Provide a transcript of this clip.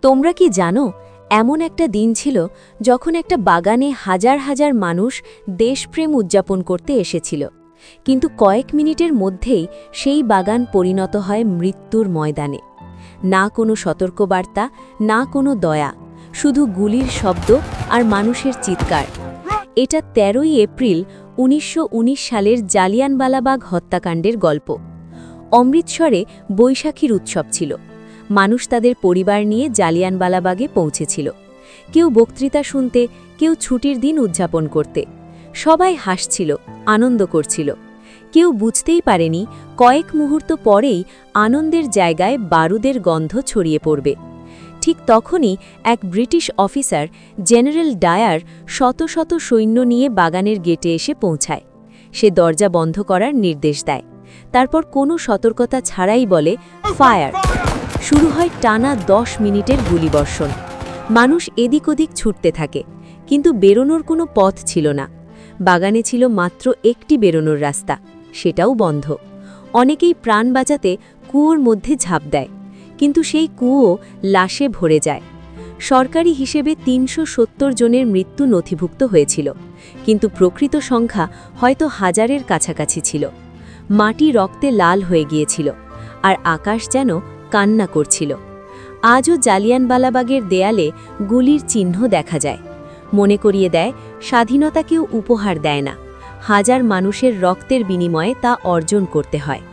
তোমরা কি জানো এমন একটা দিন ছিল যখন একটা বাগানে হাজার হাজার মানুষ দেশপ্রেম উদযাপন করতে এসেছিল, কিন্তু কয়েক মিনিটের মধ্যেই সেই বাগান পরিণত হয় মৃত্যুর ময়দানে। না কোনো সতর্কবার্তা, না কোনো দয়া, শুধু গুলির শব্দ আর মানুষের চিৎকার। এটা ১৩ই এপ্রিল ১৯১৯ সালের জালিয়ানওয়ালাবাগ হত্যাকাণ্ডের গল্প। অমৃতসরে বৈশাখীর উৎসব ছিল। মানুষ তাদের পরিবার নিয়ে জালিয়ানওয়ালাবাগে পৌঁছেছিল, কেউ বক্তৃতা শুনতে, কেউ ছুটির দিন উদযাপন করতে। সবাই হাসছিল, আনন্দ করছিল। কেউ বুঝতেই পারেনি কয়েক মুহূর্ত পরেই আনন্দের জায়গায় বারুদের গন্ধ ছড়িয়ে পড়বে। ঠিক তখনই এক ব্রিটিশ অফিসার জেনারেল ডায়ার শত শত সৈন্য নিয়ে বাগানের গেটে এসে পৌঁছায়। সে দরজা বন্ধ করার নির্দেশ দেয়, তারপর কোনো সতর্কতা ছাড়াই বলে, ফায়ার। শুরু হয় টানা ১০ মিনিটের গুলিবর্ষণ। মানুষ এদিক ওদিক ছুটতে থাকে, কিন্তু বেরোনোর কোনো পথ ছিল না। বাগানে ছিল মাত্র একটি বেরোনোর রাস্তা, সেটাও বন্ধ। অনেকেই প্রাণ বাঁচাতে কুয়োর মধ্যে ঝাঁপ দেয়, কিন্তু সেই কুয়ো লাশে ভরে যায়। সরকারি হিসেবে ৩৭০ জনের মৃত্যু নথিভুক্ত হয়েছিল, কিন্তু প্রকৃত সংখ্যা হয়তো হাজারের কাছাকাছি ছিল। মাটি রক্তে লাল হয়ে গিয়েছিল, আর আকাশ যেন কান্না করছিল। আজও জালিয়ানওয়ালাবাগের দেয়ালে গুলির চিহ্ন দেখা যায়, মনে করিয়ে দেয় স্বাধীনতা কেউ উপহার দেয় না, হাজার মানুষের রক্তের বিনিময়ে তা অর্জন করতে হয়।